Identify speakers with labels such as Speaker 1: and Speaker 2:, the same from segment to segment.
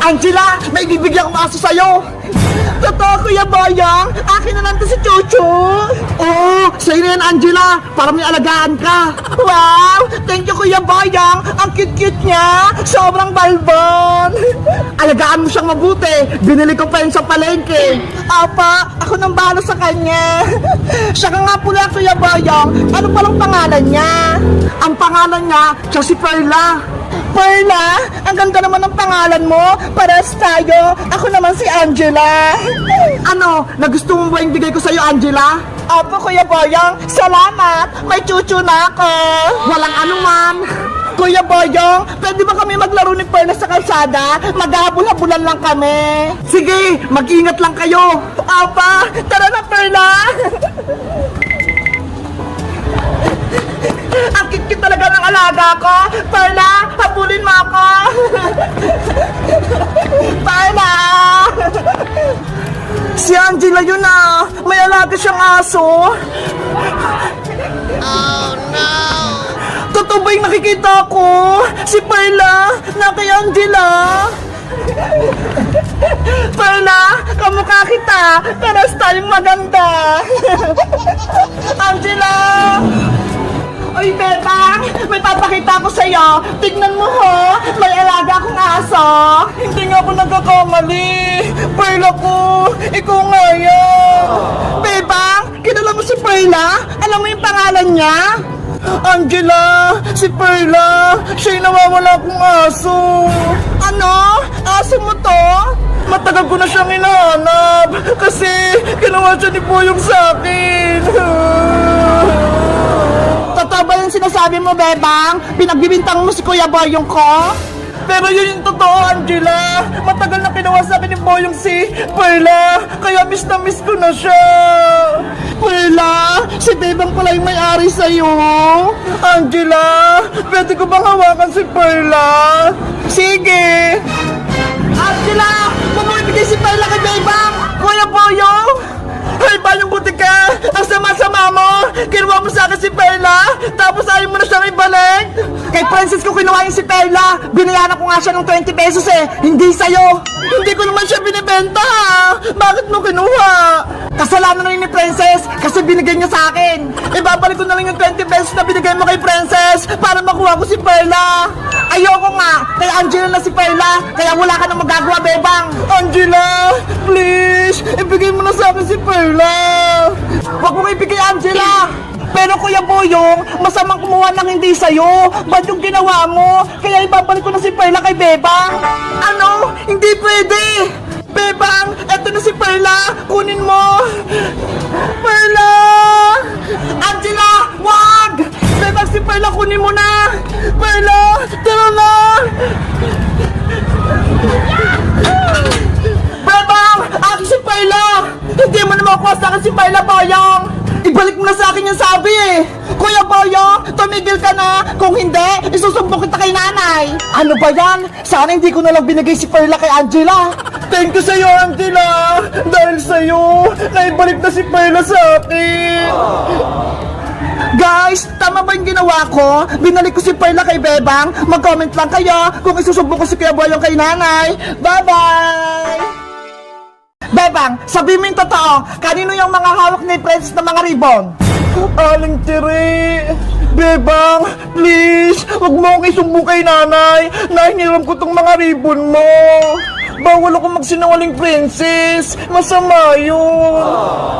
Speaker 1: Angela, may bibigyan kong aso sa'yo. Totoo, Kuya Boyong. Akin na lang to si Chuchu. Oo, sa'yo na yan, Angela. Para may alagaan ka. Wow! Thank you, Kuya Boyong. Ang cute-cute niya. Sobrang balbon. Alagaan mo siyang mabuti. Binili ko pa yun sa palengke. Apa, ako nang bahala sa kanya. Siya ka nga pula, Kuya Boyong. Ano palang pangalan niya? Ang pangalan niya, siya si Perla. Perla, ang ganda naman ng pangalan mo. Pares tayo. Ako naman si Angela. Ano, nagustuhan mo ba yung bigay ko sa'yo, Angela? Opo, Kuya Boyong. Salamat. May chuchu na ako. Walang anuman. Kuya Boyong, pwede ba kami maglaro ni Perla sa kalsada? Maghahabol-habulan lang kami. Sige, mag-ingat lang kayo. Opa, tara na, Perla. Ang cute talaga ng alaga ko. Perla, habulin mo ako. Perla! Si Angela yun ah. May alaga siyang aso. Oh no! Totoo ba yung nakikita ko? Si Perla na kay Angela. Perla, kamukha kita. Paras tayong maganda. Angela! Uy, Bebang! May papakita ko sa'yo! Tignan mo ho! May alaga akong aso! Hindi nga ako nagkakamali! Perla ko! Ikaw nga yan! Bebang! Kilala mo si Perla? Alam mo yung pangalan niya? Angela! Si Perla! Siya'y nawawala akong aso! Ano? Aso mo to? Matagal ko na siyang hinahanap! Kasi ginawa siya ni Boyong sa akin! Totoo ba yung sinasabi mo, Bebang? Pinagbibintang mo si Kuya Boyong ko? Pero yun yung totoo, Angela. Matagal na kinuha sa akin ni Boyong si Perla. Kaya miss na miss ko na siya. Perla, si Bebang pala yung may-ari sa'yo. Angela, pwede ko bang hawakan si Perla? Sige. Angela, bumibigay si Perla kay Bebang. Kuya Boyong. Ay, Bayong Butika! Ang sama-sama mo! Kinuha mo sa akin si Perla, tapos ayaw mo na siyang ibalik! Kay Princess ko kinuha yung si Perla! Binayaran ko nga siya ng 20 pesos eh! Hindi sa'yo! Hindi ko naman siya binibenta ha! Bakit mo kinuha? Kasalanan na yun ni Princess kasi binigay niya sa akin! Ibabalik ko na lang yung 20 pesos na binigay mo kay Princess para makuha ko si Perla! Ayoko nga! Kay Angela na si Perla! Kaya wala ka nang magagawa, Bebang! Angela! Please! Ibigay mo na sa akin si Perla! Huwag mong ibigay, Angela! Pero Kuya Boyong, masamang kumuha ng hindi sa'yo. Ba't yung ginawa mo? Kaya ibabalik ko na si Perla kay Bebang. Ano? Hindi pwede! Bebang, eto na si Perla. Kunin mo. Perla! Angela, wag! Bebang, si Perla, kunin mo na. Perla, tara na. Bebang, akin si Perla. Hindi mo na makuha sa akin si Perla, Boyong. Ibalik mo na sa akin yung sabi eh! Kuya Boyong, tumigil ka na! Kung hindi, isusumbong kita kay nanay! Ano ba yan? Sana hindi ko nalang binigay si Perla kay Angela! Thank you sa'yo, Angela! Dahil sa'yo, naibalik na si Perla sa akin! Guys, tama ba yung ginawa ko? Binalik ko si Perla kay Bebang? Mag-comment lang kayo kung isusumbong ko si Kuya Boyong kay nanay! Bye-bye! Bebang, sabi mo yung totoo, kanino yung mga hawak ni Princess na mga ribbon? Aling tiri! Bebang, please, huwag mo akong isumbong kay nanay. Nahingiram ko tong mga ribbon mo. Bawal ako magsinungaling, Princess. Masama yun.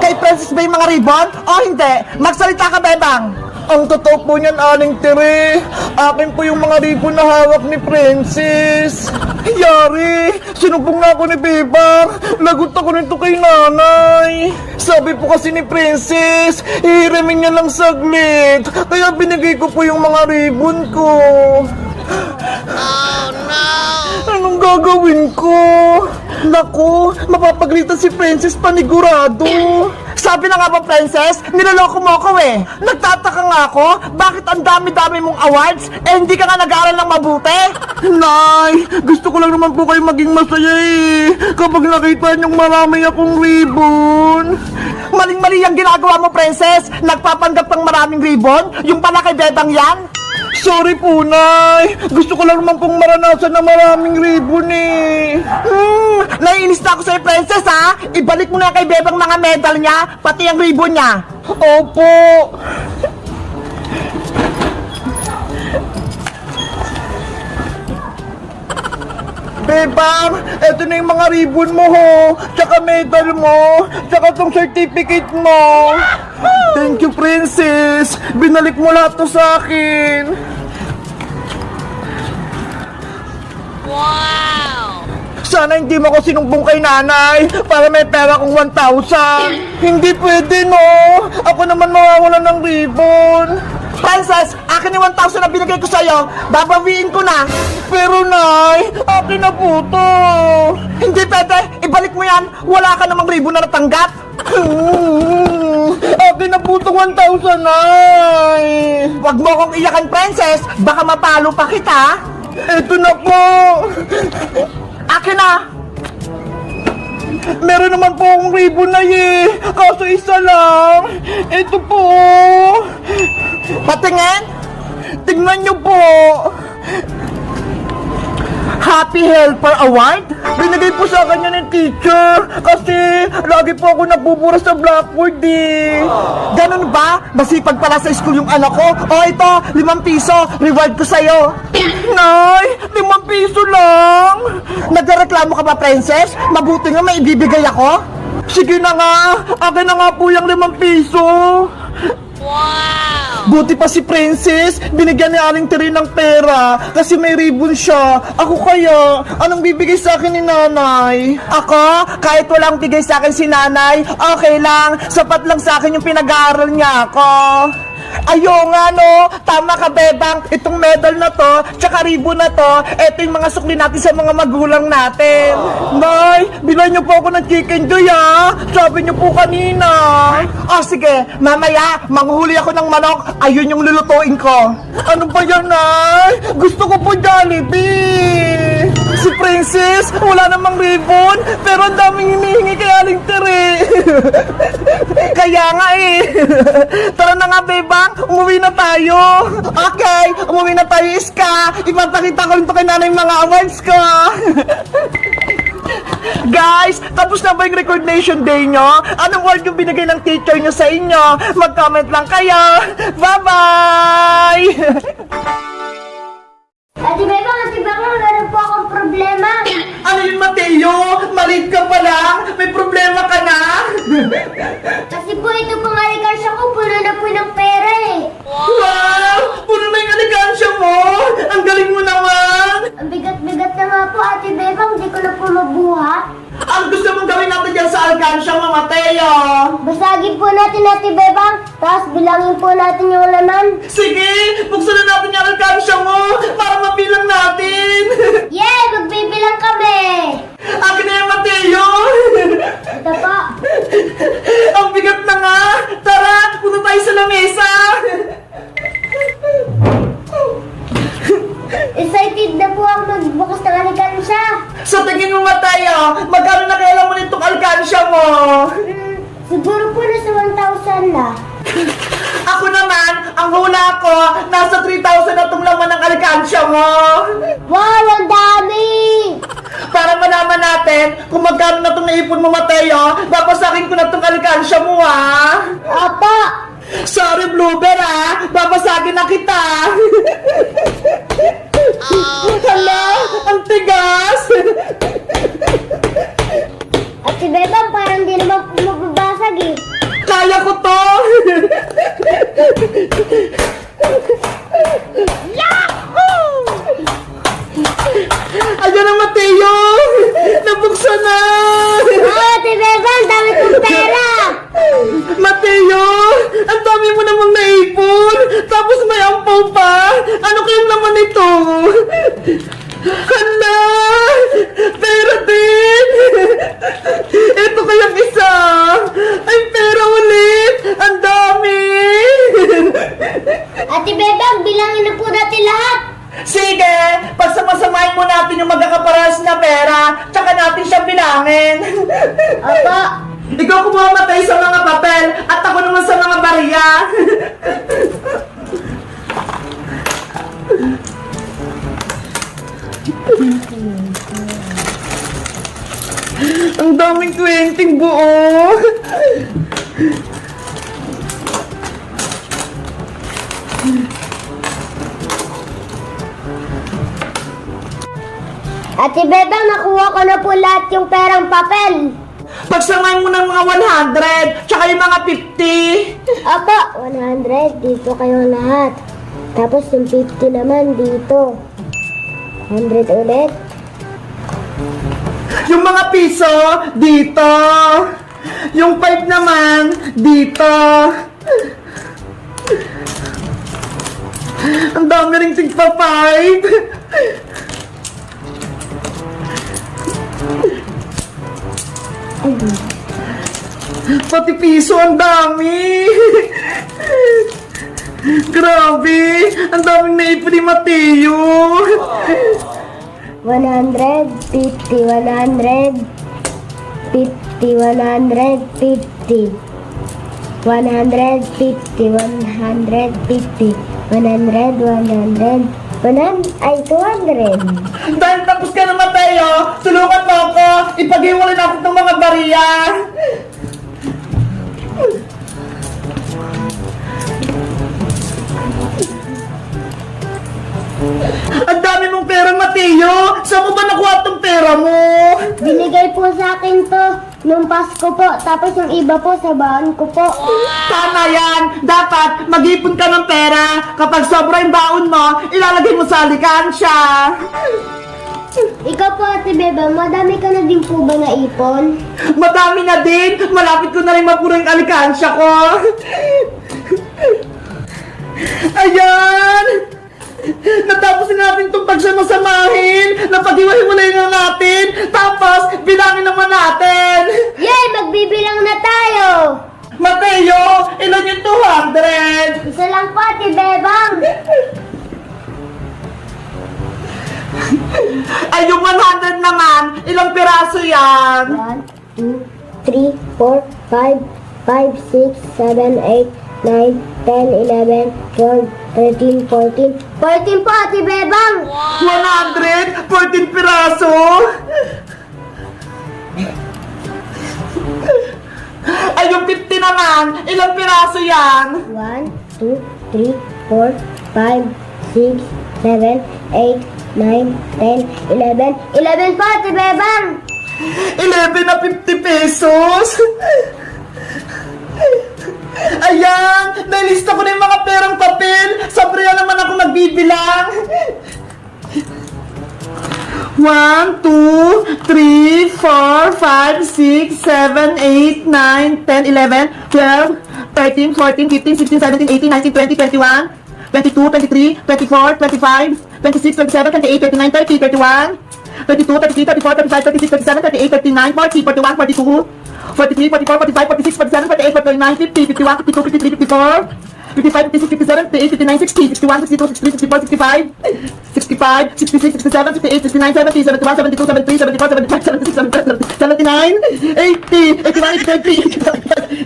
Speaker 1: Kay Princess ba yung mga ribbon? O hindi? Magsalita ka, Bebang. Ang totoo po niyan, Aling Tere. Akin po yung mga ribbon na hawak ni Princess. Yari, sinumbong na ako ni Bebang. Lagot ako nito kay nanay. Sabi po kasi ni Princess, ihiramin niya lang saglit. Kaya binigay ko po yung mga ribbon ko. Oh no! Anong gagawin ko? Naku, mapapagalitan si Princess panigurado. Sabi na nga ba, Princess, niloloko mo ako eh. Nagtataka nga ako, bakit ang dami-dami mong awards, eh hindi ka nga nag-aaral ng mabuti? Nay, gusto ko lang naman po kayo maging masaya eh. Kapag nakita niyong marami akong ribbon. Maling-mali ang ginagawa mo, Princess. Nagpapanggap ng maraming ribbon, yung pala kay Bebang yan. Sorry po, Nay. Gusto ko lang naman pong maranasan na maraming ribbon eh. Naiinis na ako sa'yo, Princess, ha? Ibalik mo na kay Bebang mga medal niya, pati ang ribbon niya. Opo. Bebang, eto na yung mga ribbon mo ho, tsaka medal mo, tsaka tong certificate mo. Thank you, Princess. Binalik mo lahat to sa akin.
Speaker 2: Wow!
Speaker 1: Sana hindi mo ko sinumbong kay nanay para may pera kong 1,000. Hindi pwede, no? Ako naman mawawalan ng ribbon. Princess, akin yung 1,000 na binigay ko sa'yo. Babawiin ko na. Pero, Nay, akin na po to. Hindi pwede. Ibalik mo yan. Wala ka namang ribbon na natanggap. Akin na po itong 1,000, Nay. Huwag mo akong iyakan, Princess. Baka mapalo pa kita. Eto na po. Akin na. Meron naman po akong ribbon na kaso isa lang. Ito po. Patingin. Tingnan niyo po. Happy Helper Award? Binigay po sa akin yan ng teacher kasi lagi po ako nabubura sa blackboard eh. Ganun ba? Masipag pala sa school yung anak ko. O ito, 5 piso. Reward ko sa'yo. Nay, 5 piso lang. Nagreklamo ka ba, Princess? Mabuti nga may ibibigay ako. Sige na nga. Akin na nga po yung 5 piso.
Speaker 2: Wow!
Speaker 1: Buti pa si Princess, binigyan ni Aling Terry ng pera kasi may ribbon siya. Ako kaya, anong bibigay sa akin ni nanay? Ako, kahit walang bigay sa akin si nanay, okay lang, sapat lang sa akin yung pinag-aaral niya ako. Ayo nga no, tama ka Bebang, itong medal na to, tsaka ribbon na to, eto yung mga sukli natin sa mga magulang natin. Nay, bilhan niyo po ako ng chicken joy ha, sabi niyo po kanina. Sige, mamaya, manghuli ako ng manok, ayun yung lulutuin ko. Ano ba yan, Nay? Gusto ko po Jollibee. Si Princess, wala namang ribbon, pero ang daming hinihingi kay Aling Tere. Kaya nga eh. Tara na nga, Bebang, umuwi na tayo. Okay, umuwi na tayo, Iska. Ipapakita ko rin to kay nanay mga awards ko. Guys, tapos na ba yung recognition day nyo? Anong award yung binigay ng teacher nyo sa inyo? Mag-comment lang kayo. Bye-bye!
Speaker 3: Ate Bebang, meron po akong problema.
Speaker 1: Ano yun, Mateo? Maliit ka pa lang? May problema ka na?
Speaker 3: Kasi po ito pong alikansya ko, puno na po ng pera eh.
Speaker 1: Wow! Puno na yung alikansya mo! Ang galing mo naman!
Speaker 3: Ang bigat-bigat na nga po, Ate Bebang, hindi ko na po mabuhat.
Speaker 1: Ang gusto mong gawin natin dyan sa alkansya mo, Mateo?
Speaker 3: Basagin po natin, Ate Bebang, tapos bilangin po natin yung laman.
Speaker 1: Sige! Buksan na natin yung alkansya mo para mabilang natin!
Speaker 3: Yay! Magbibilang kami!
Speaker 1: Akin na yung Mateo!
Speaker 3: Ito po.
Speaker 1: Ang bigat na nga! Tara! Punta tayo sa lamesa!
Speaker 3: Excited na po ako magbukas ng alikansya.
Speaker 1: Sa tingin mo, Mateo, magkano na kailan mo nitong alkansya mo?
Speaker 3: Siguro po nasa 1,000 na.
Speaker 1: Ako naman, ang hula ko, nasa 3,000 na itong laman ng alkansya mo.
Speaker 3: Wow! Ang dami!
Speaker 1: Para malaman natin kung magkano na itong naipon mo, Mateo, babasakin ko na itong alkansya mo, ha?
Speaker 3: Apa!
Speaker 1: Sorry, Bluebear, ha? Babasagin na kita. Hala, ang tigas.
Speaker 3: Ate Bebang, parang di naman po mababasag eh.
Speaker 1: Kaya ko to.
Speaker 2: Yahoo!
Speaker 1: Ayan na, Mateo. Nabuksan na.
Speaker 3: Ate Bebang, dami kong pera!
Speaker 1: Mateo, ang dami mo namang naipon. Tapos may ampaw pa. Ano kayang naman ito? Hala! Pera din! Ito kayang isa! Ay, pera ulit! Ang dami!
Speaker 3: Ate Bebang, bilangin na po natin lahat!
Speaker 1: Sige! Pagsamasamahin mo natin yung magkakaparehas na pera, tsaka natin siya bilangin.
Speaker 3: Apa!
Speaker 1: Ikaw kumamatay sa mga papel, at ako naman sa mga bariya. Ang daming 20 buo.
Speaker 3: Ate Bebang, nakuha ko na po lahat yung perang papel.
Speaker 1: Pagsamahin mo ng mga 100, tsaka yung mga 50.
Speaker 3: Opo, 100. Dito kayo lahat. Tapos yung 50 naman dito. 100 ulit.
Speaker 1: Yung mga piso, dito. Yung 5 naman, dito. Ang dami rin tigpa 5. Pati piso, ang dami. Grabe, ang daming naipon ni Mateo.
Speaker 3: 100, 50, 100, 50, 150, 150, 150, 100, ay 200.
Speaker 1: Dahil tapos ka na, Mateo, tulungan mo ako. Ipag-iwalay natin itong mga bariya. Ang dami mong pera, Mateo. Saan mo ba nakuha itong pera mo?
Speaker 3: Binigay po sa akin to nung Pasko po, tapos yung iba po sa baon ko po.
Speaker 1: Tama yan. Dapat mag-ipon ka ng pera. Kapag sobra yung baon mo, ilalagay mo sa alikansya.
Speaker 3: Ikaw po, Ate Bebang, madami ka na din po ba naipon?
Speaker 1: Madami na din. Malapit ko na rin mapuro yung alikansya ko. Ayan! Natapos na natin itong pagsamasamahin. Napag-iwahiwalay na natin. Tapos, bilangin naman natin.
Speaker 3: Yay! Magbibilang na tayo!
Speaker 1: Mateo, ilan yung 200?
Speaker 3: Isa lang po, Ate Bebang.
Speaker 1: Ay, yung 100 naman, ilang piraso yan?
Speaker 3: 1, 2, 3, 4, 5, 5, 6, 7, 8, 9, 10, 11, 12, 13, 14. 14 po, Ate Bebang!
Speaker 1: 100? 14 piraso? Ay, yung 50 naman, ilang piraso yan?
Speaker 3: 1, 2, 3, 4, 5, 6, 7, 8, 9, 10, 11. 11 po, Ate Bebang!
Speaker 1: 11 na 50 pesos? Ayan! Nalista ko na yung mga perang papel! Sabriya naman ako nagbibilang! 1, 2, 3, 4, 5, 6, 7, 8, 9, 10, 11, 12, 13, 14, 15, 16, 17, 18, 19, 20, 21, 22, 23, 24, 25, 26, 27, 28, 29, 30, 31, 32, 33, 34, 35, 36, 37, 38, 39, 40, 41, 42, 43, 44, 45, 46, 47, 48, 49, 50, 51, 52, 53, 54, 55, 56, 57, 58, 59, 60, 61, 62, 63, 64, 65, 65, 66, 67, 68, 69, 70, 71, 72, 73, 74, 75, 76, 77, 79, 80, 81, 82,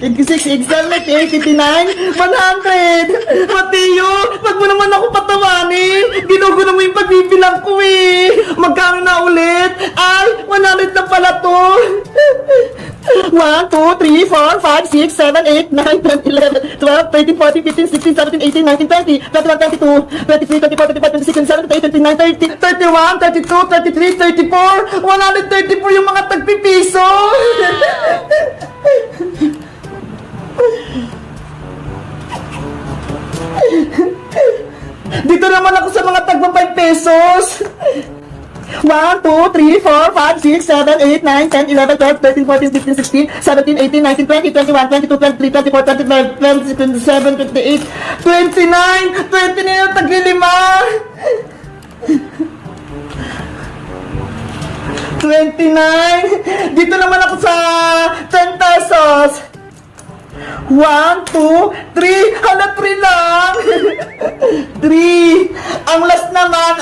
Speaker 1: 86, 87, 88, 89, 100! Mateo, wag mo naman ako patawanin! Ginugulo mo yung pagbibilang ko eh! Magkano na ulit? Ay, 100 na pala to! 1, 2, 3, 4, 5, 6, 7, 8, 9, 10, 11, 12, 13, 14, 15, 16, 17, 18, 19, 20, 21, 22, 23, 24, 25, 26, 27, 28, 29, 30, 31, 32, 33, 34, 134 yung mga tagpipiso! Dito naman ako sa mga tagpa 5 pesos! 1, 2, 3, 4, 5, 6, 7, 8, 9, 10, 11, 12, 13, 14, 15, 16, 17, 18, 19, 20, 21, 22, 23, 24, 25, 26, 27, 28, 29! 20 na yung tagli-5! 29! Dito naman ako sa 10 pesos! 1, 2, 3! Hala, 3 lang! 3! Ang last naman,